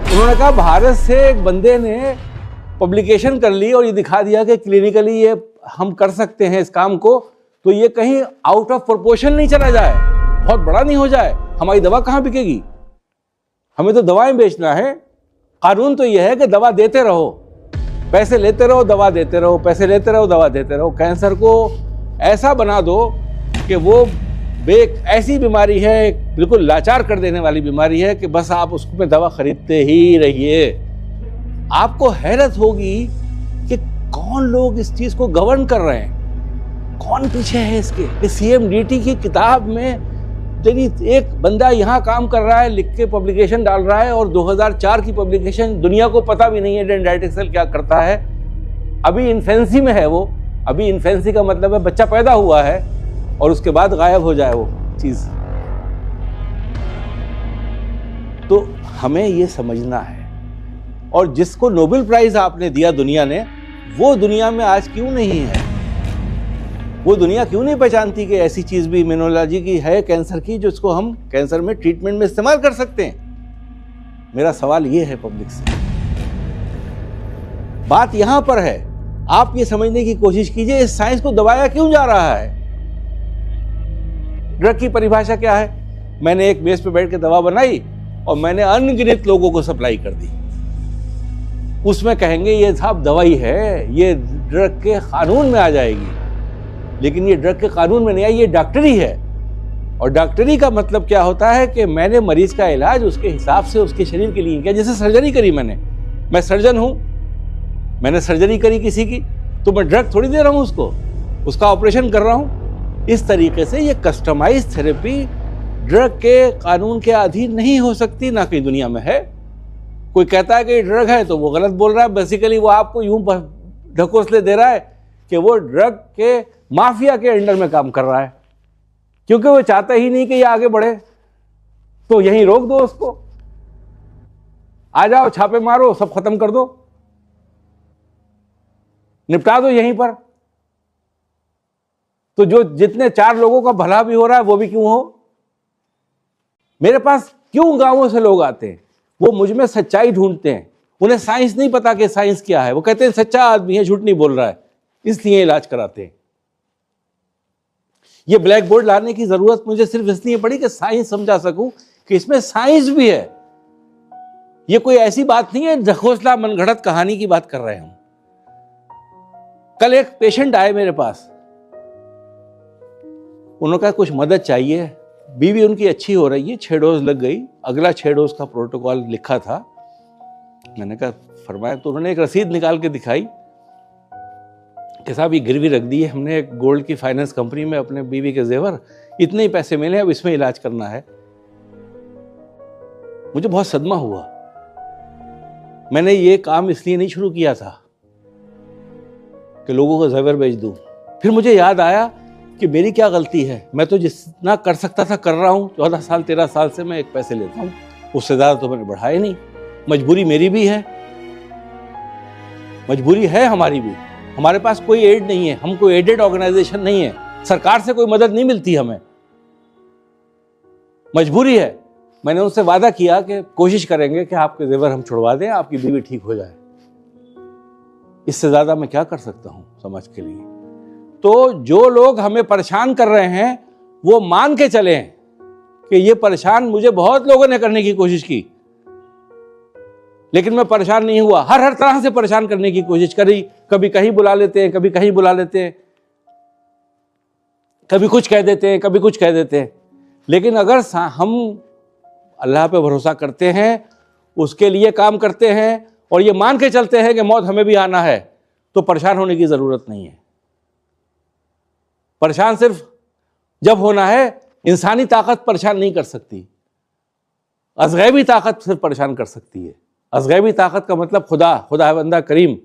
उन्होंने कहा भारत से एक बंदे ने पब्लिकेशन कर ली और ये दिखा दिया कि क्लिनिकली ये हम कर सकते हैं इस काम को, तो ये कहीं आउट ऑफ प्रोपोर्शन नहीं चला जाए, बहुत बड़ा नहीं हो जाए, हमारी दवा कहाँ बिकेगी? हमें तो दवाएं बेचना है। कानून तो यह है कि दवा देते रहो, पैसे लेते रहो, दवा देते रहो, पैसे लेते रहो, दवा देते रहो। कैंसर को ऐसा बना दो कि वो ऐसी बीमारी है, बिल्कुल लाचार कर देने वाली बीमारी है कि बस आप उसको पे दवा खरीदते ही रहिए। आपको हैरत होगी कि कौन लोग इस चीज को गवर्न कर रहे हैं, कौन पीछे है इसके। कि CMDT की किताब में एक बंदा यहाँ काम कर रहा है, लिख के पब्लिकेशन डाल रहा है, और 2004 की पब्लिकेशन, दुनिया को पता भी नहीं है डेंड्राइटिक सेल क्या करता है। अभी इन्फेंसी में है वो, अभी इन्फेंसी का मतलब है बच्चा पैदा हुआ है और उसके बाद गायब हो जाए वो चीज। तो हमें ये समझना है। और जिसको नोबेल प्राइज आपने दिया दुनिया ने, वो दुनिया में आज क्यों नहीं है? वो दुनिया क्यों नहीं पहचानती कि ऐसी चीज भी इम्यूनोलॉजी की है, कैंसर की, जिसको हम कैंसर में ट्रीटमेंट में इस्तेमाल कर सकते हैं? मेरा सवाल ये है पब्लिक से। बात यहां पर है, आप ये समझने की कोशिश कीजिए इस साइंस को दबाया क्यों जा रहा है। ड्रग की परिभाषा क्या है? मैंने एक बेस पे बैठ के दवा बनाई और मैंने अनगिनत लोगों को सप्लाई कर दी। उसमें कहेंगे ये साहब दवाई है, ये ड्रग के कानून में आ जाएगी, लेकिन ये ड्रग के कानून में नहीं आई, ये डॉक्टरी है। और डॉक्टरी का मतलब क्या होता है कि मैंने मरीज का इलाज उसके हिसाब से उसके शरीर के लिए किया। जैसे सर्जरी करी मैं सर्जन हूं, मैंने सर्जरी करी किसी की, तो मैं ड्रग थोड़ी दे रहा हूं उसको, उसका ऑपरेशन कर रहा हूं। इस तरीके से ये कस्टमाइज थेरेपी ड्रग के कानून के अधीन नहीं हो सकती, ना कहीं दुनिया में है। कोई कहता है कि ड्रग है तो वो गलत बोल रहा है। बेसिकली वो आपको यूं ढकोसले दे रहा है कि वो ड्रग के माफिया के अंडर में काम कर रहा है, क्योंकि वो चाहता ही नहीं कि ये आगे बढ़े, तो यहीं रोक दो उसको। आ जाओ, छापे मारो, सब खत्म कर दो, निपटा दो यहीं पर। तो जो जितने 4 लोगों का भला भी हो रहा है वो भी क्यों हो? मेरे पास क्यों गांवों से लोग आते हैं? वो मुझ में सच्चाई ढूंढते हैं। उन्हें साइंस नहीं पता कि साइंस क्या है। वो कहते हैं सच्चा आदमी है, झूठ नहीं बोल रहा है, इसलिए इलाज कराते हैं। ये ब्लैक बोर्ड लाने की जरूरत मुझे सिर्फ इसलिए पड़ी कि साइंस समझा सकूं कि इसमें साइंस भी है। ये कोई ऐसी बात नहीं है ढकोसला मनगढ़ंत कहानी की बात कर रहे हैं। कल एक पेशेंट आए मेरे पास, उन्होंने कहा कुछ मदद चाहिए, बीवी उनकी अच्छी हो रही है, 6 डोज लग गई, अगला 6 डोज का प्रोटोकॉल लिखा था। मैंने कहा फरमाया, तो उन्होंने एक रसीद निकाल के दिखाई कि साहब ये गिरवी रख दी है हमने एक गोल्ड की फाइनेंस कंपनी में अपने बीवी के जेवर, इतने ही पैसे मिले, अब इसमें इलाज करना है। मुझे बहुत सदमा हुआ। मैंने ये काम इसलिए नहीं शुरू किया था कि लोगों को जेवर बेच दूं। फिर मुझे याद आया कि मेरी क्या गलती है। मैं तो जितना कर सकता था कर रहा हूं। 14 साल 13 साल से मैं एक पैसे लेता हूं, उससे ज्यादा तो मैंने बढ़ाया नहीं। मजबूरी मेरी भी है, मजबूरी है हमारी भी। हमारे पास कोई एड नहीं है, हम कोई एडेड ऑर्गेनाइजेशन नहीं है, सरकार से कोई मदद नहीं मिलती हमें, मजबूरी है। मैंने उनसे वादा किया कि कोशिश करेंगे कि आपके जेवर हम छुड़वा दें, आपकी बीवी ठीक हो जाए। इससे ज्यादा मैं क्या कर सकता हूं समाज के लिए? तो जो लोग हमें परेशान कर रहे हैं वो मान के चलें कि ये परेशान मुझे बहुत लोगों ने करने की कोशिश की, लेकिन मैं परेशान नहीं हुआ। हर तरह से परेशान करने की कोशिश करी, कभी कहीं बुला लेते हैं, कभी कहीं बुला लेते हैं, कभी कुछ कह देते हैं, कभी कुछ कह देते हैं। लेकिन अगर हम अल्लाह पे भरोसा करते हैं, उसके लिए काम करते हैं और ये मान के चलते हैं कि मौत हमें भी आना है, तो परेशान होने की जरूरत नहीं है। परेशान सिर्फ जब होना है, इंसानी ताकत परेशान नहीं कर सकती, अज़गैबी ताकत सिर्फ परेशान कर सकती है। अज़गैबी ताकत का मतलब खुदा बंदा करीम,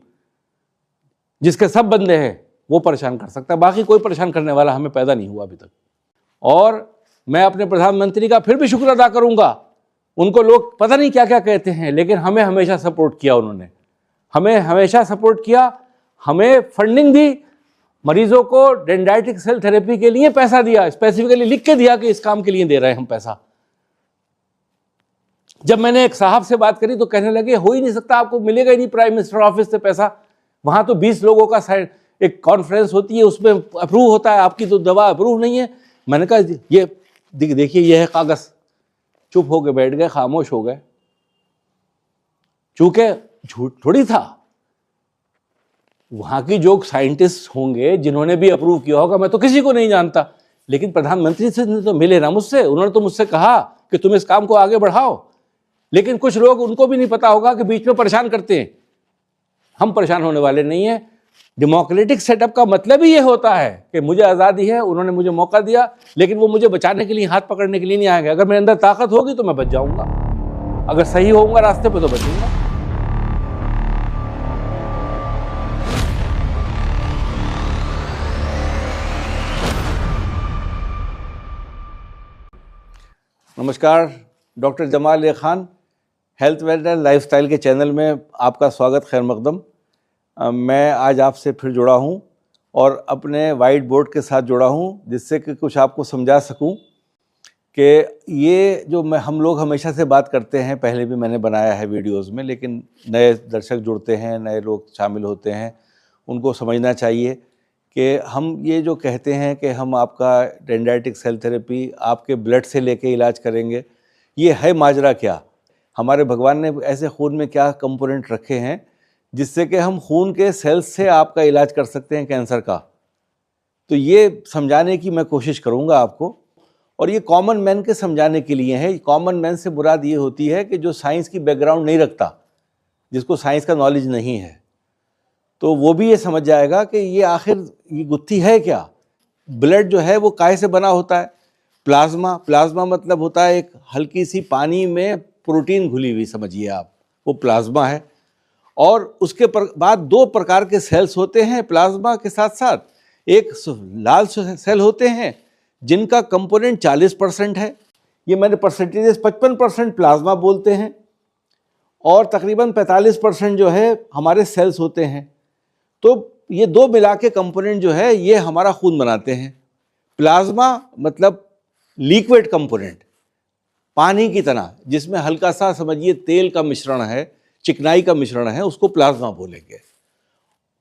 जिसके सब बंदे हैं, वो परेशान कर सकता है। बाकी कोई परेशान करने वाला हमें पैदा नहीं हुआ अभी तक। और मैं अपने प्रधानमंत्री का फिर भी शुक्र अदा करूंगा। उनको लोग पता नहीं क्या क्या कहते हैं, लेकिन हमें हमेशा सपोर्ट किया। उन्होंने हमें हमेशा सपोर्ट किया, हमें फंडिंग दी, मरीजों को डेंड्राइटिक सेल थेरेपी के लिए पैसा दिया, स्पेसिफिकली लिख के दिया कि इस काम के लिए दे रहे हैं हम पैसा। जब मैंने एक साहब से बात करी तो कहने लगे हो ही नहीं सकता, आपको मिलेगा ही नहीं प्राइम मिनिस्टर ऑफिस से पैसा, वहां तो 20 लोगों का एक कॉन्फ्रेंस होती है, उसमें अप्रूव होता है, आपकी तो दवा अप्रूव नहीं है। मैंने कहा ये देखिए ये है कागज। चुप हो गए, बैठ गए, खामोश हो गए, चूंकि झूठ थोड़ी था। वहां की जो साइंटिस्ट होंगे जिन्होंने भी अप्रूव किया होगा, मैं तो किसी को नहीं जानता, लेकिन प्रधानमंत्री से तो मिले ना मुझसे, उन्होंने तो मुझसे कहा कि तुम इस काम को आगे बढ़ाओ। लेकिन कुछ लोग, उनको भी नहीं पता होगा कि बीच में परेशान करते हैं। हम परेशान होने वाले नहीं है। डेमोक्रेटिक सेटअप का मतलब ही ये होता है कि मुझे आज़ादी है, उन्होंने मुझे मौका दिया, लेकिन वो मुझे बचाने के लिए, हाथ पकड़ने के लिए नहीं आएंगे। अगर मेरे अंदर ताकत होगी तो मैं बच जाऊंगा, अगर सही होऊंगा रास्ते पे तो बचूंगा। नमस्कार, डॉक्टर जमाल ए खान, हेल्थ वेलनेस लाइफस्टाइल के चैनल में आपका स्वागत, खैर मकदम। मैं आज आपसे फिर जुड़ा हूं और अपने वाइट बोर्ड के साथ जुड़ा हूं, जिससे कि कुछ आपको समझा सकूं कि ये जो हम लोग हमेशा से बात करते हैं, पहले भी मैंने बनाया है वीडियोस में, लेकिन नए दर्शक जुड़ते हैं, नए लोग शामिल होते हैं, उनको समझना चाहिए कि हम ये जो कहते हैं कि हम आपका डेंड्राइटिक सेल थेरेपी आपके ब्लड से लेके इलाज करेंगे, ये है माजरा क्या? हमारे भगवान ने ऐसे खून में क्या कंपोनेंट रखे हैं जिससे कि हम खून के सेल्स से आपका इलाज कर सकते हैं कैंसर का? तो ये समझाने की मैं कोशिश करूंगा आपको, और ये कॉमन मैन के समझाने के लिए है। कॉमन मैन से मुराद ये होती है कि जो साइंस की बैकग्राउंड नहीं रखता, जिसको साइंस का नॉलेज नहीं है, तो वो भी ये समझ जाएगा कि ये आखिर ये गुत्थी है क्या। ब्लड जो है वो काहे से बना होता है? प्लाज्मा। प्लाज्मा मतलब होता है एक हल्की सी पानी में प्रोटीन घुली हुई, समझिए आप, वो प्लाज्मा है। और उसके बाद दो प्रकार के सेल्स होते हैं प्लाज्मा के साथ साथ। एक लाल सेल होते हैं जिनका कंपोनेंट 40% है, ये मैंने परसेंटेज 55% प्लाज्मा बोलते हैं, और तकरीबन 45% जो है हमारे सेल्स होते हैं। तो ये दो मिला के कंपोनेंट जो है ये हमारा खून बनाते हैं। प्लाज्मा मतलब लिक्विड कंपोनेंट, पानी की तरह, जिसमें हल्का सा समझिए तेल का मिश्रण है, चिकनाई का मिश्रण है, उसको प्लाज्मा बोलेंगे।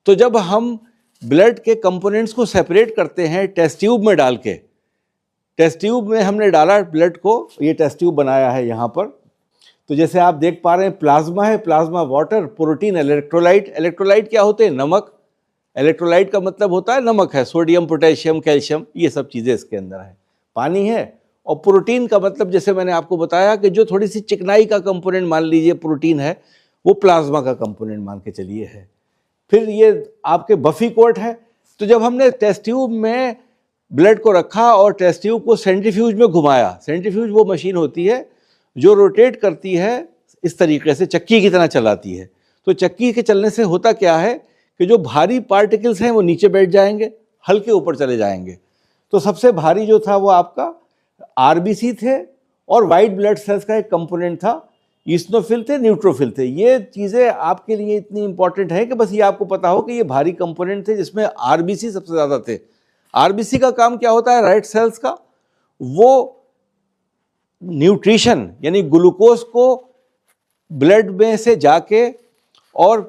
तो जब हम ब्लड के कंपोनेंट्स को सेपरेट करते हैं टेस्ट ट्यूब में डाल के, टेस्ट ट्यूब में हमने डाला ब्लड को, ये टेस्ट ट्यूब बनाया है यहाँ पर, तो जैसे आप देख पा रहे हैं प्लाज्मा है, plasma water, protein, electrolyte. Electrolyte क्या होते हैं? नमक। इलेक्ट्रोलाइट का मतलब होता है नमक है, सोडियम, पोटेशियम, कैल्शियम, ये सब चीज़ें इसके अंदर है। पानी है। और प्रोटीन का मतलब जैसे मैंने आपको बताया कि जो थोड़ी सी चिकनाई का कंपोनेंट मान लीजिए प्रोटीन है, वो प्लाज्मा का कंपोनेंट मान के चलिए है। फिर ये आपके बफी कोट है। तो जब हमने टेस्ट ट्यूब में ब्लड को रखा और टेस्ट ट्यूब को सेंट्रीफ्यूज में घुमाया, सेंट्रीफ्यूज वो मशीन होती है जो रोटेट करती है इस तरीके से, चक्की की तरह चलाती है। तो चक्की के चलने से होता क्या है कि जो भारी पार्टिकल्स हैं वो नीचे बैठ जाएंगे, हल्के ऊपर चले जाएंगे। तो सबसे भारी जो था वो आपका आरबीसी थे, और वाइट ब्लड सेल्स का एक कंपोनेंट था, ईस्नोफिल थे, न्यूट्रोफिल थे। ये चीज़ें आपके लिए इतनी इंपॉर्टेंट है कि बस ये आपको पता हो कि ये भारी कंपोनेंट थे, जिसमें आरबीसी सबसे ज़्यादा थे। आरबीसी का काम क्या होता है? रेड सेल्स का, वो न्यूट्रिशन यानी ग्लूकोज को ब्लड में से जाके और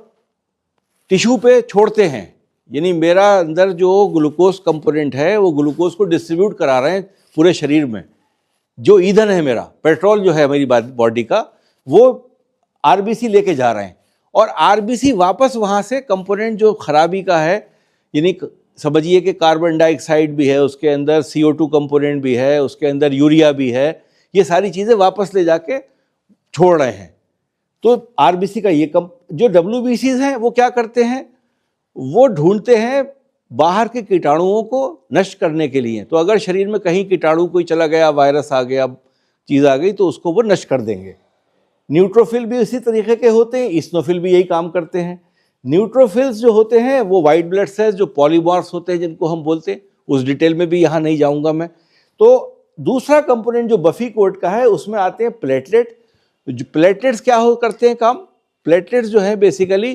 टिश्यू पे छोड़ते हैं। यानी मेरा अंदर जो ग्लूकोज कंपोनेंट है वो ग्लूकोज को डिस्ट्रीब्यूट करा रहे हैं पूरे शरीर में। जो ईंधन है मेरा, पेट्रोल जो है मेरी बॉडी का, वो आरबीसी लेके जा रहे हैं, और आरबीसी वापस वहाँ से कंपोनेंट जो खराबी का है, यानी समझिए कि कार्बन डाइऑक्साइड भी है उसके अंदर, CO2 कंपोनेंट भी है उसके अंदर, यूरिया भी है, ये सारी चीज़ें वापस ले जाके छोड़ रहे हैं। तो आरबीसी का ये जो WBCs हैं वो क्या करते हैं? वो ढूंढते हैं बाहर के कीटाणुओं को नष्ट करने के लिए। तो अगर शरीर में कहीं कीटाणु कोई चला गया, वायरस आ गया, चीज़ आ गई, तो उसको वो नष्ट कर देंगे। न्यूट्रोफिल भी इसी तरीके के होते हैं, ईस्नोफिल भी यही काम करते हैं। न्यूट्रोफिल्स जो होते हैं वो वाइट ब्लड सेल्स जो पॉलीमर्स होते हैं जिनको हम बोलते हैं, उस डिटेल में भी यहाँ नहीं जाऊँगा मैं। तो दूसरा कंपोनेंट जो बफी कोट का है उसमें आते हैं प्लेटलेट। प्लेटलेट्स क्या करते हैं काम? प्लेटलेट्स जो है बेसिकली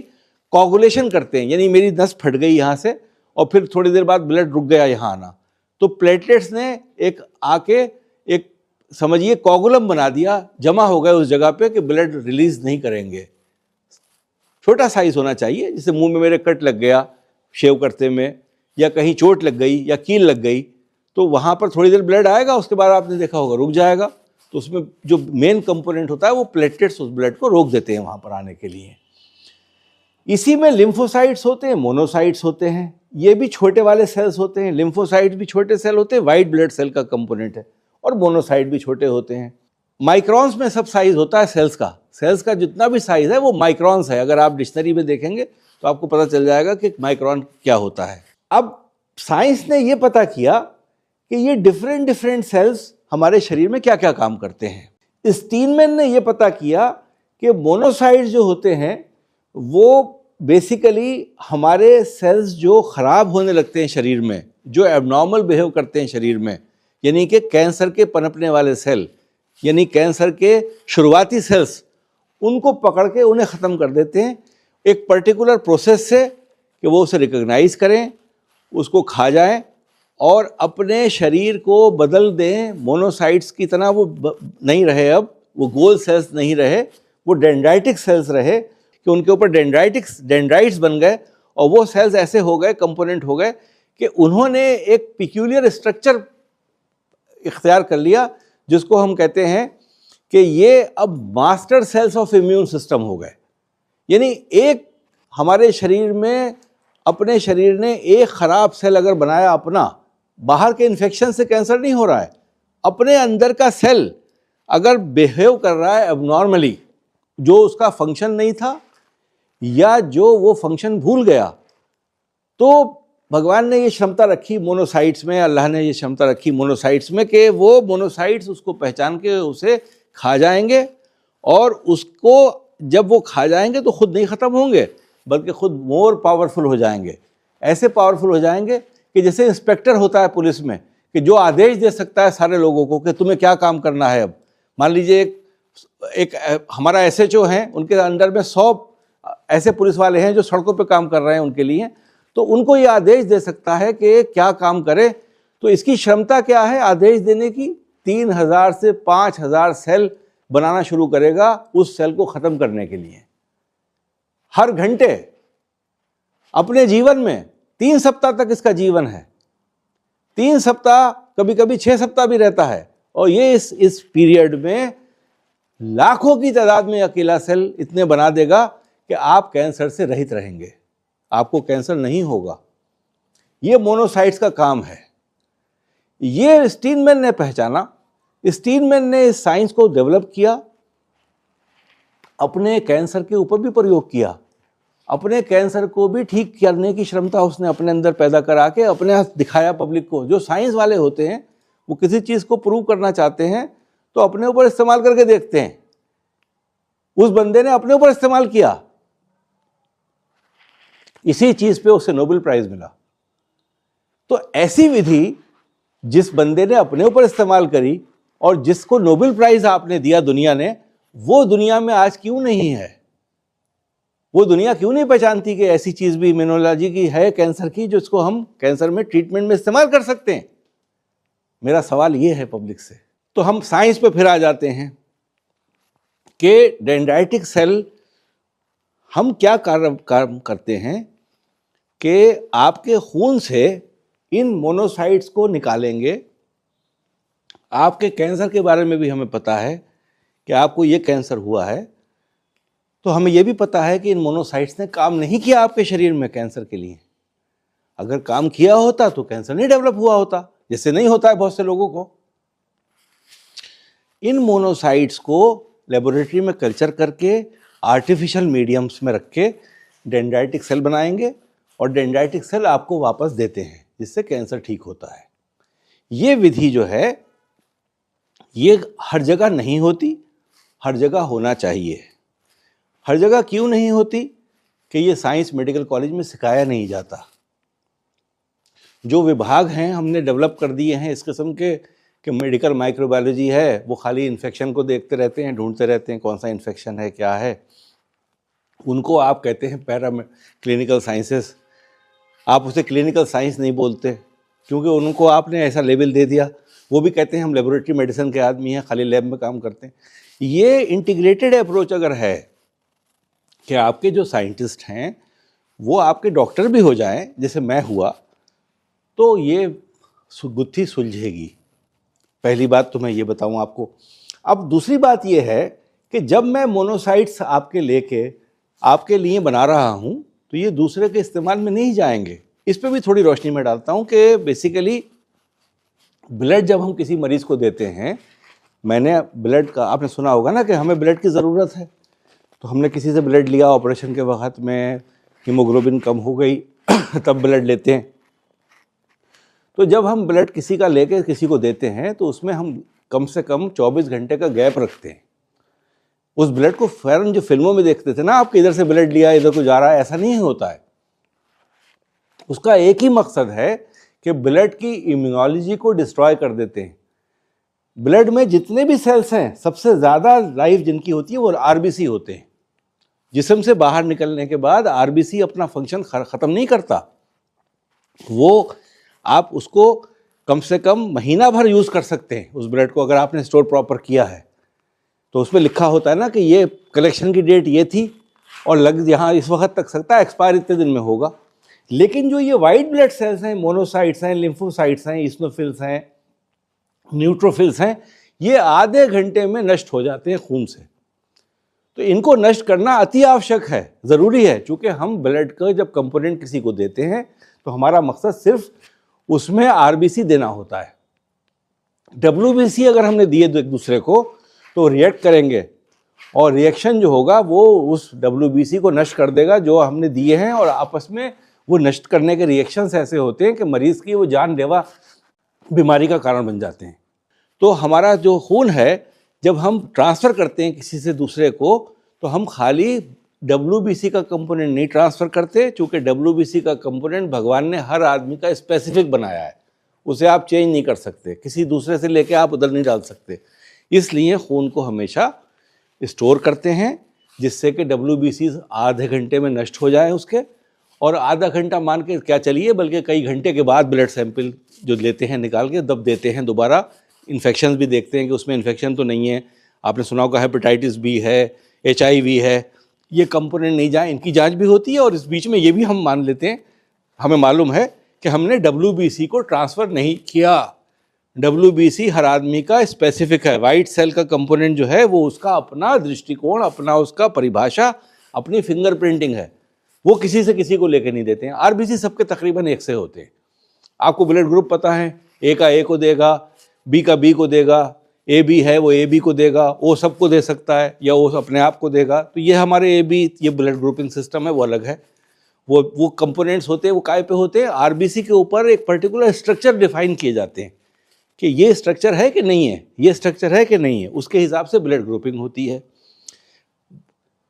कोगुलेशन करते हैं, यानी मेरी नस फट गई यहाँ से और फिर थोड़ी देर बाद ब्लड रुक गया यहाँ आना, तो प्लेटलेट्स ने एक आके एक समझिए कोगुलम बना दिया, जमा हो गए उस जगह पे कि ब्लड रिलीज नहीं करेंगे। छोटा साइज होना चाहिए, जैसे मुंह में मेरे कट लग गया शेव करते में, या कहीं चोट लग गई या कील लग गई, तो वहाँ पर थोड़ी देर ब्लड आएगा, उसके बाद आपने देखा होगा रुक जाएगा। तो उसमें जो मेन कंपोनेंट होता है वो प्लेटलेट्स उस ब्लड को रोक देते हैं वहाँ पर आने के लिए। इसी में लिम्फोसाइट्स होते हैं, मोनोसाइट्स होते हैं, ये भी छोटे वाले सेल्स होते हैं। लिम्फोसाइट्स भी छोटे सेल होते हैं, वाइट ब्लड सेल का कंपोनेंट है, और मोनोसाइट भी छोटे होते हैं। माइक्रॉन्स में सब साइज होता है सेल्स का। सेल्स का जितना भी साइज है वो माइक्रॉन्स है। अगर आप डिक्शनरी में देखेंगे तो आपको पता चल जाएगा कि माइक्रॉन क्या होता है। अब साइंस ने ये पता किया कि ये डिफरेंट सेल्स हमारे शरीर में क्या क्या काम करते हैं। स्टीनमैन ने ये पता किया कि मोनोसाइट्स जो होते हैं वो बेसिकली हमारे सेल्स जो खराब होने लगते हैं शरीर में, जो एबनॉर्मल बिहेव करते हैं शरीर में, यानी कि कैंसर के पनपने वाले सेल, यानी कैंसर के शुरुआती सेल्स, उनको पकड़ के उन्हें ख़त्म कर देते हैं एक पर्टिकुलर प्रोसेस से, कि वो उसे रिकॉग्नाइज करें, उसको खा जाएं और अपने शरीर को बदल दें। मोनोसाइट्स की तरह वो नहीं रहे, अब वो गोल सेल्स नहीं रहे, वो डेंड्राइटिक सेल्स रहे, कि उनके ऊपर डेंड्राइट्स बन गए, और वो सेल्स ऐसे हो गए, कंपोनेंट हो गए कि उन्होंने एक पिक्यूलियर स्ट्रक्चर इख्तियार कर लिया, जिसको हम कहते हैं कि ये अब master cells of immune system हो गए। यानी एक हमारे शरीर में, अपने शरीर ने एक खराब सेल अगर बनाया अपना, बाहर के इन्फेक्शन से कैंसर नहीं हो रहा है, अपने अंदर का सेल अगर बिहेव कर रहा है एबनॉर्मली, जो उसका फंक्शन नहीं था या जो वो फंक्शन भूल गया, तो भगवान ने ये क्षमता रखी मोनोसाइट्स में, अल्लाह ने ये क्षमता रखी मोनोसाइट्स में कि वो मोनोसाइट्स उसको पहचान के उसे खा जाएंगे, और उसको जब वो खा जाएंगे तो खुद नहीं ख़त्म होंगे, बल्कि खुद मोर पावरफुल हो जाएंगे। ऐसे पावरफुल हो जाएंगे कि जैसे इंस्पेक्टर होता है पुलिस में, कि जो आदेश दे सकता है सारे लोगों को कि तुम्हें क्या काम करना है। अब मान लीजिए एक हमारा एसएचओ हैं, उनके अंडर में 100 ऐसे पुलिस वाले हैं जो सड़कों पे काम कर रहे हैं उनके लिए, तो उनको ये आदेश दे सकता है कि क्या काम करे। तो इसकी क्षमता क्या है आदेश देने की? 3000 से 5000 सेल बनाना शुरू करेगा उस सेल को ख़त्म करने के लिए हर घंटे। अपने जीवन में 3 सप्ताह तक इसका जीवन है, 3 सप्ताह, कभी कभी 6 सप्ताह भी रहता है, और ये इस पीरियड में लाखों की तादाद में अकेला सेल इतने बना देगा कि आप कैंसर से रहित रहेंगे, आपको कैंसर नहीं होगा। ये मोनोसाइट्स का काम है। ये स्टीनमैन ने पहचाना, स्टीनमैन ने इस साइंस को डेवलप किया, अपने कैंसर के ऊपर भी प्रयोग किया, अपने कैंसर को भी ठीक करने की क्षमता उसने अपने अंदर पैदा करा के अपने दिखाया पब्लिक को। जो साइंस वाले होते हैं वो किसी चीज़ को प्रूव करना चाहते हैं तो अपने ऊपर इस्तेमाल करके देखते हैं। उस बंदे ने अपने ऊपर इस्तेमाल किया, इसी चीज़ पे उसे नोबेल प्राइज मिला। तो ऐसी विधि जिस बंदे ने अपने ऊपर इस्तेमाल करी और जिसको नोबेल प्राइज आपने दिया दुनिया ने, वो दुनिया में आज क्यों नहीं है? वो दुनिया क्यों नहीं पहचानती कि ऐसी चीज़ भी इम्यूनोलॉजी की है कैंसर की, जिसको हम कैंसर में ट्रीटमेंट में इस्तेमाल कर सकते हैं? मेरा सवाल ये है पब्लिक से। तो हम साइंस पे फिर आ जाते हैं कि डेंड्राइटिक सेल हम क्या काम करते हैं कि आपके खून से इन मोनोसाइट्स को निकालेंगे। आपके कैंसर के बारे में भी हमें पता है कि आपको ये कैंसर हुआ है, तो हमें यह भी पता है कि इन मोनोसाइट्स ने काम नहीं किया आपके शरीर में कैंसर के लिए। अगर काम किया होता तो कैंसर नहीं डेवलप हुआ होता, जैसे नहीं होता है बहुत से लोगों को। इन मोनोसाइट्स को लेबोरेटरी में कल्चर करके आर्टिफिशियल मीडियम्स में रख के डेंड्राइटिक सेल बनाएंगे, और डेंड्राइटिक सेल आपको वापस देते हैं, जिससे कैंसर ठीक होता है। ये विधि जो है ये हर जगह नहीं होती, हर जगह होना चाहिए। हर जगह क्यों नहीं होती? कि ये साइंस मेडिकल कॉलेज में सिखाया नहीं जाता। जो विभाग हैं हमने डेवलप कर दिए हैं इस किस्म के कि मेडिकल माइक्रोबायोलॉजी है, वो खाली इन्फेक्शन को देखते रहते हैं, ढूंढते रहते हैं कौन सा इन्फेक्शन है, क्या है। उनको आप कहते हैं क्लिनिकल साइंसेस। आप उसे क्लिनिकल साइंस नहीं बोलते, क्योंकि उनको आपने ऐसा लेबल दे दिया वो भी कहते हैं हम लेबोरेटरी मेडिसिन के आदमी हैं, खाली लैब में काम करते हैं। ये इंटीग्रेटेड अप्रोच अगर है कि आपके जो साइंटिस्ट हैं वो आपके डॉक्टर भी हो जाएं, जैसे मैं हुआ, तो ये गुत्थी सुलझेगी। पहली बात तो मैं ये बताऊं आपको। अब दूसरी बात ये है कि जब मैं मोनोसाइट्स आपके लिए बना रहा हूं तो ये दूसरे के इस्तेमाल में नहीं जाएंगे। इस पर भी थोड़ी रोशनी में डालता हूं कि बेसिकली ब्लड जब हम किसी मरीज को देते हैं, मैंने ब्लड का आपने सुना होगा ना कि हमें ब्लड की ज़रूरत है, तो हमने किसी से ब्लड लिया, ऑपरेशन के वक्त में हीमोग्लोबिन कम हो गई तब ब्लड लेते हैं। तो जब हम ब्लड किसी का लेके किसी को देते हैं तो उसमें हम कम से कम 24 घंटे का गैप रखते हैं। उस ब्लड को फौरन जो फिल्मों में देखते थे ना, आपके इधर से ब्लड लिया इधर को जा रहा है, ऐसा नहीं होता है। उसका एक ही मकसद है कि ब्लड की इम्यूनोलॉजी को डिस्ट्रॉय कर देते हैं। ब्लड में जितने भी सेल्स हैं, सबसे ज़्यादा लाइफ जिनकी होती है वो आरबीसी होते हैं। जिस्म से बाहर निकलने के बाद आरबीसी अपना फंक्शन ख़त्म नहीं करता, वो आप उसको कम से कम महीना भर यूज़ कर सकते हैं। उस ब्लड को अगर आपने स्टोर प्रॉपर किया है तो उसमें लिखा होता है ना कि ये कलेक्शन की डेट ये थी और यहाँ इस वक्त तक सकता है, एक्सपायर इतने दिन में होगा। लेकिन जो ये वाइट ब्लड सेल्स हैं, मोनोसाइट्स हैं, लिम्फोसाइट्स हैं, इस्नोफिल्स हैं, न्यूट्रोफिल्स हैं, ये आधे घंटे में नष्ट हो जाते हैं खून से। तो इनको नष्ट करना अति आवश्यक है, ज़रूरी है। चूँकि हम ब्लड का जब कंपोनेंट किसी को देते हैं तो हमारा मकसद सिर्फ उसमें आरबीसी देना होता है। डब्ल्यूबीसी अगर हमने दिए एक दूसरे को तो रिएक्ट करेंगे और रिएक्शन जो होगा वो उस डब्ल्यूबीसी को नष्ट कर देगा जो हमने दिए हैं, और आपस में वो नष्ट करने के रिएक्शंस ऐसे होते हैं कि मरीज़ की वो जानलेवा बीमारी का कारण बन जाते हैं। तो हमारा जो खून है जब हम ट्रांसफ़र करते हैं किसी से दूसरे को, तो हम खाली डब्ल्यूबीसी का कंपोनेंट नहीं ट्रांसफ़र करते, चूँकि डब्ल्यूबीसी का कंपोनेंट भगवान ने हर आदमी का स्पेसिफिक बनाया है, उसे आप चेंज नहीं कर सकते, किसी दूसरे से लेके आप उधर नहीं डाल सकते। इसलिए खून को हमेशा स्टोर करते हैं जिससे कि डब्ल्यूबीसी आधे घंटे में नष्ट हो जाए उसके, और आधा घंटा मान के क्या चलिए, बल्कि कई घंटे के बाद ब्लड सैंपल जो लेते हैं निकाल के दब देते हैं दोबारा। इन्फेक्शन भी देखते हैं कि उसमें इन्फेक्शन तो नहीं है। आपने सुना होगा हेपेटाइटिस बी है, HIV है, ये कंपोनेंट नहीं जाए, इनकी जांच भी होती है। और इस बीच में ये भी हम मान लेते हैं, हमें मालूम है कि हमने डब्ल्यूबीसी को ट्रांसफ़र नहीं किया। डब्ल्यूबीसी हर आदमी का स्पेसिफिक है। वाइट सेल का कंपोनेंट जो है वो उसका अपना दृष्टिकोण, अपना उसका परिभाषा, अपनी फिंगरप्रिंटिंग है, वो किसी से किसी को लेके नहीं देते हैं। आरबीसी सबके तकरीबन एक से होते हैं। आपको ब्लड ग्रुप पता है, ए का ए को देगा, बी का बी को देगा, AB है वो AB को देगा, O सबको दे सकता है या O अपने आप को देगा। तो ये हमारे AB ये ब्लड ग्रुपिंग सिस्टम है, वो अलग है। वो कंपोनेंट्स होते हैं, वो काय पे होते हैं, आरबीसी के ऊपर एक पर्टिकुलर स्ट्रक्चर डिफाइन किए जाते हैं कि ये स्ट्रक्चर है कि नहीं है, ये स्ट्रक्चर है कि नहीं है, उसके हिसाब से ब्लड ग्रुपिंग होती है।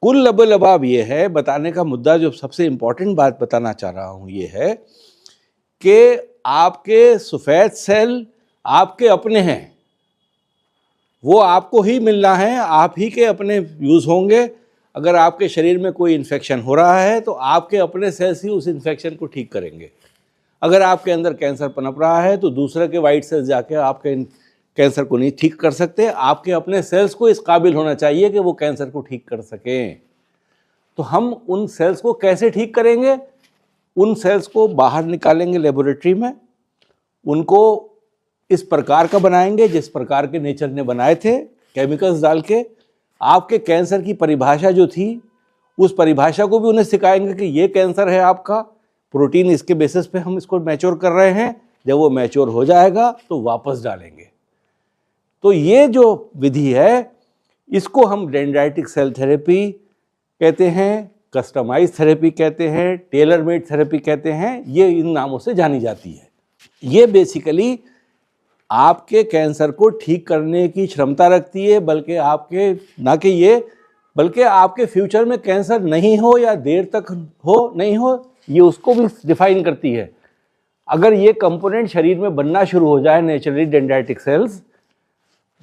कुल लबो-लबाब ये है, बताने का मुद्दा जो सबसे इम्पॉर्टेंट बात बताना चाह रहा हूँ ये है कि आपके सफ़ेद सेल आपके अपने हैं, वो आपको ही मिलना है, आप ही के अपने यूज़ होंगे। अगर आपके शरीर में कोई इन्फेक्शन हो रहा है तो आपके अपने सेल्स ही उस इन्फेक्शन को ठीक करेंगे। अगर आपके अंदर कैंसर पनप रहा है तो दूसरे के वाइट सेल्स जाके आपके कैंसर को नहीं ठीक कर सकते। आपके अपने सेल्स को इस काबिल होना चाहिए कि वो कैंसर को ठीक कर सकें। तो हम उन सेल्स को कैसे ठीक करेंगे? उन सेल्स को बाहर निकालेंगे लेबोरेटरी में, उनको इस प्रकार का बनाएंगे जिस प्रकार के नेचर ने बनाए थे, केमिकल्स डाल के। आपके कैंसर की परिभाषा जो थी उस परिभाषा को भी उन्हें सिखाएंगे कि ये कैंसर है आपका, प्रोटीन इसके बेसिस पे हम इसको मैच्योर कर रहे हैं, जब वो मैच्योर हो जाएगा तो वापस डालेंगे। तो ये जो विधि है इसको हम डेंड्राइटिक सेल थेरेपी कहते हैं, कस्टमाइज थेरेपी कहते हैं, टेलर मेड थेरेपी कहते हैं, ये इन नामों से जानी जाती है। ये बेसिकली आपके कैंसर को ठीक करने की क्षमता रखती है, बल्कि आपके ना कि ये, बल्कि आपके फ्यूचर में कैंसर नहीं हो या देर तक हो नहीं हो, ये उसको भी डिफाइन करती है। अगर ये कंपोनेंट शरीर में बनना शुरू हो जाए नेचुरली डेंड्राइटिक सेल्स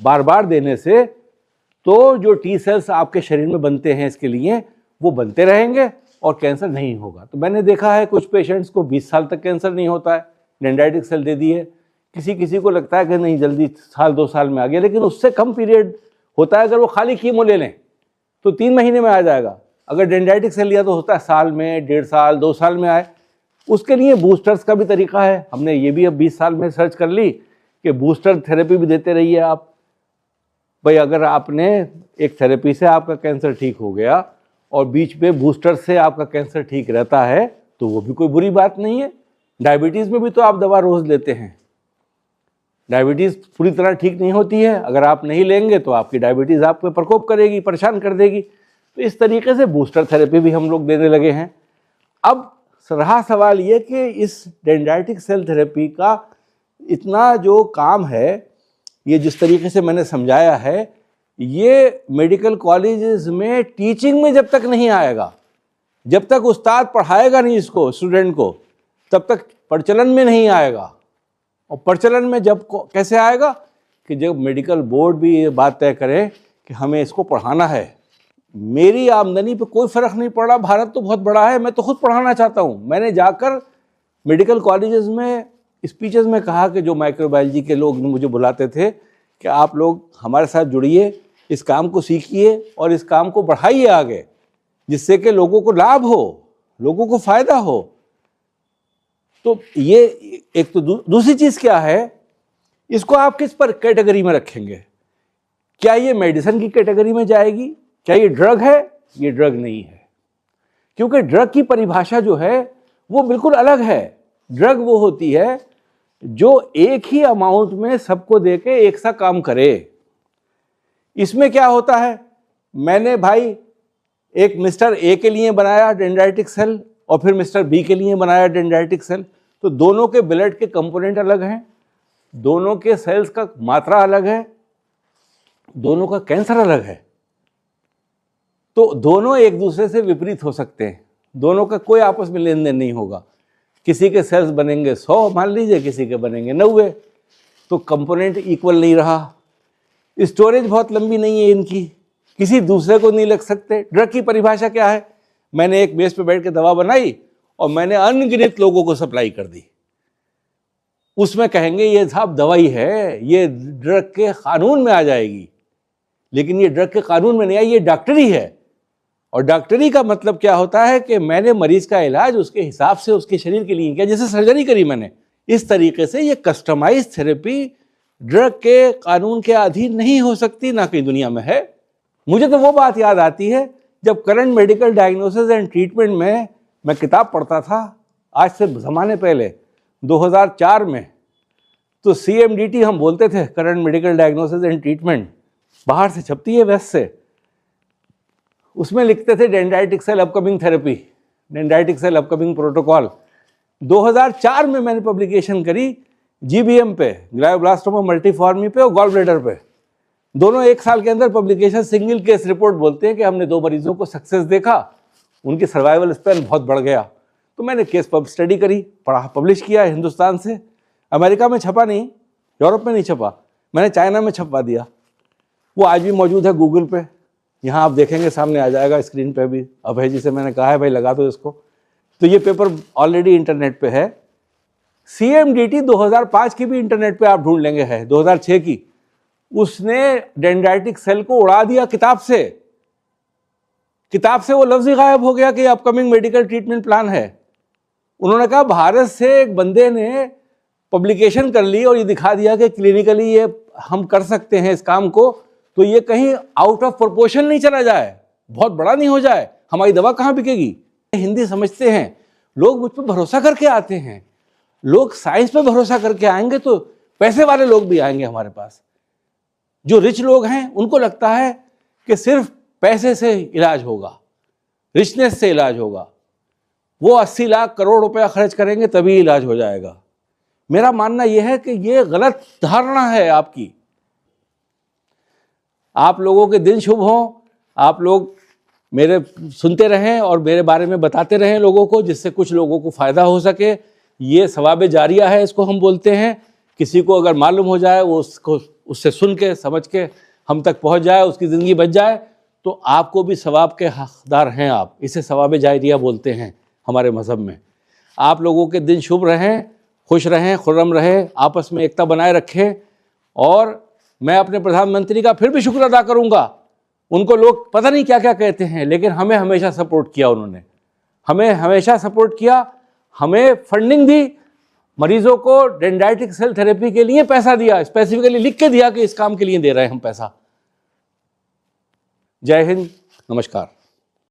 बार बार देने से, तो जो टी सेल्स आपके शरीर में बनते हैं इसके लिए वो बनते रहेंगे और कैंसर नहीं होगा। तो मैंने देखा है कुछ पेशेंट्स को 20 साल तक कैंसर नहीं होता है, डेंड्राइटिक सेल दे दिए, किसी किसी को लगता है कि नहीं जल्दी साल 2 साल में आ गया, लेकिन उससे कम पीरियड होता है। अगर वो खाली कीमो ले लें तो 3 महीने में आ जाएगा। अगर डेंड्राइटिक सेल लिया तो होता है साल में, 1.5 साल, 2 साल में आए। उसके लिए बूस्टर्स का भी तरीका है। हमने ये भी अब 20 साल में सर्च कर ली कि बूस्टर थेरेपी भी देते रहिए आप। भाई अगर आपने एक थेरेपी से आपका कैंसर ठीक हो गया और बीच में बूस्टर से आपका कैंसर ठीक रहता है तो वो भी कोई बुरी बात नहीं है। डायबिटीज़ में भी तो आप दवा रोज़ लेते हैं। डायबिटीज़ पूरी तरह ठीक नहीं होती है, अगर आप नहीं लेंगे तो आपकी डायबिटीज़ आप पे प्रकोप करेगी, परेशान कर देगी। तो इस तरीके से बूस्टर थेरेपी भी हम लोग देने लगे हैं। अब रहा सवाल ये कि इस डेंड्राइटिक सेल थेरेपी का इतना जो काम है, ये जिस तरीके से मैंने समझाया है, ये मेडिकल कॉलेजेस में टीचिंग में जब तक नहीं आएगा, जब तक उस्ताद पढ़ाएगा नहीं इसको स्टूडेंट को, तब तक प्रचलन में नहीं आएगा। और प्रचलन में जब कैसे आएगा कि जब मेडिकल बोर्ड भी ये बात तय करे कि हमें इसको पढ़ाना है। मेरी आमदनी पे कोई फ़र्क नहीं पड़ा, भारत तो बहुत बड़ा है, मैं तो खुद पढ़ाना चाहता हूँ। मैंने जाकर मेडिकल कॉलेजेस में स्पीचेस में कहा कि जो माइक्रोबायोलॉजी के लोग मुझे बुलाते थे कि आप लोग हमारे साथ जुड़िए, इस काम को सीखिए और इस काम को बढ़ाइए आगे, जिससे कि लोगों को लाभ हो, लोगों को फ़ायदा हो। तो ये एक तो दूसरी चीज़ क्या है, इसको आप किस पर कैटेगरी में रखेंगे? क्या ये मेडिसिन की कैटेगरी में जाएगी? क्या ये ड्रग है? ये ड्रग नहीं है, क्योंकि ड्रग की परिभाषा जो है वो बिल्कुल अलग है। ड्रग वो होती है जो एक ही अमाउंट में सबको देके एक सा काम करे। इसमें क्या होता है, मैंने भाई एक मिस्टर ए के लिए बनाया डेंड्राइटिक सेल और फिर मिस्टर बी के लिए बनाया डेंड्राइटिक सेल, तो दोनों के ब्लड के कंपोनेंट अलग हैं, दोनों के सेल्स का मात्रा अलग है, दोनों का कैंसर अलग है। तो दोनों एक दूसरे से विपरीत हो सकते हैं, दोनों का कोई आपस में लेन देन नहीं होगा। किसी के सेल्स बनेंगे 100 मान लीजिए, किसी के बनेंगे 90, तो कंपोनेंट इक्वल नहीं रहा। स्टोरेज बहुत लंबी नहीं है इनकी, किसी दूसरे को नहीं लग सकते। ड्रग की परिभाषा क्या है, मैंने एक मेज पे बैठ के दवा बनाई और मैंने अनगिनत लोगों को सप्लाई कर दी। उसमें कहेंगे ये साहब दवाई है, ये ड्रग के कानून में आ जाएगी, लेकिन ये ड्रग के कानून में नहीं आई, ये डॉक्टरी है। और डॉक्टरी का मतलब क्या होता है कि मैंने मरीज का इलाज उसके हिसाब से उसके शरीर के लिए किया, जैसे सर्जरी करी मैंने। इस तरीके से ये कस्टमाइज थेरेपी ड्रग के कानून के अधीन नहीं हो सकती, ना कहीं दुनिया में है। मुझे तो वो बात याद आती है जब current medical diagnosis and treatment में मैं किताब पढ़ता था, आज से ज़माने पहले 2004 में, तो CMDT हम बोलते थे, current medical diagnosis and treatment, बाहर से छपती है वेस्ट से। उसमें लिखते थे dendritic cell upcoming therapy, dendritic cell upcoming protocol. 2004 में मैंने पब्लिकेशन करी GBM पे, ग्लायोब्लास्टोमा मल्टीफॉर्मी पे और गॉल ब्लैडर पे। दोनों 1 साल के अंदर पब्लिकेशन, सिंगल केस रिपोर्ट बोलते हैं कि हमने 2 मरीजों को सक्सेस देखा, उनकी सर्वाइवल स्पैन बहुत बढ़ गया। तो मैंने केस स्टडी करी, पढ़ा, पब्लिश किया हिंदुस्तान से। अमेरिका में छपा नहीं, यूरोप में नहीं छपा, मैंने चाइना में छपवा दिया। वो आज भी मौजूद है गूगल पे, यहाँ आप देखेंगे सामने आ जाएगा स्क्रीन पे भी। अभय जी से मैंने कहा है भाई लगा दो इसको। तो ये पेपर ऑलरेडी इंटरनेट पे है। CMDT 2005 की भी इंटरनेट पे आप ढूंढ लेंगे है, 2006 की। उसने डेंड्राइटिक सेल को उड़ा दिया किताब से। किताब से वो लफ्ज ही गायब हो गया कि अपकमिंग मेडिकल ट्रीटमेंट प्लान है। उन्होंने कहा भारत से एक बंदे ने पब्लिकेशन कर ली और ये दिखा दिया कि क्लिनिकली ये हम कर सकते हैं इस काम को, तो ये कहीं आउट ऑफ प्रोपोर्शन नहीं चला जाए, बहुत बड़ा नहीं हो जाए, हमारी दवा कहाँ बिकेगी। हिंदी समझते हैं लोग, मुझ पर भरोसा करके आते हैं। लोग साइंस पे भरोसा करके आएंगे तो पैसे वाले लोग भी आएंगे हमारे पास। जो रिच लोग हैं उनको लगता है कि सिर्फ पैसे से इलाज होगा, रिचनेस से इलाज होगा, वो 80 लाख करोड़ रुपया खर्च करेंगे तभी इलाज हो जाएगा। मेरा मानना यह है कि ये गलत धारणा है आपकी। आप लोगों के दिन शुभ हों, आप लोग मेरे सुनते रहें और मेरे बारे में बताते रहें लोगों को, जिससे कुछ लोगों को फ़ायदा हो सके। ये सवाबे जारिया है, इसको हम बोलते हैं। किसी को अगर मालूम हो जाए, वो उसको उससे सुन के समझ के हम तक पहुंच जाए, उसकी ज़िंदगी बच जाए, तो आपको भी सवाब के हकदार हैं आप। इसे सवाबे जारिया बोलते हैं हमारे मज़हब में। आप लोगों के दिन शुभ रहें खुश रहें, खुर्रम रहे, आपस में एकता बनाए रखें। और मैं अपने प्रधानमंत्री का फिर भी शुक्र अदा करूंगा। उनको लोग पता नहीं क्या क्या कहते हैं, लेकिन हमें हमेशा सपोर्ट किया, उन्होंने हमें हमेशा सपोर्ट किया, हमें फंडिंग दी, मरीजों को डेंड्राइटिक सेल थेरेपी के लिए पैसा दिया, स्पेसिफिकली लिख के दिया कि इस काम के लिए दे रहे हैं हम पैसा। जय हिंद, नमस्कार।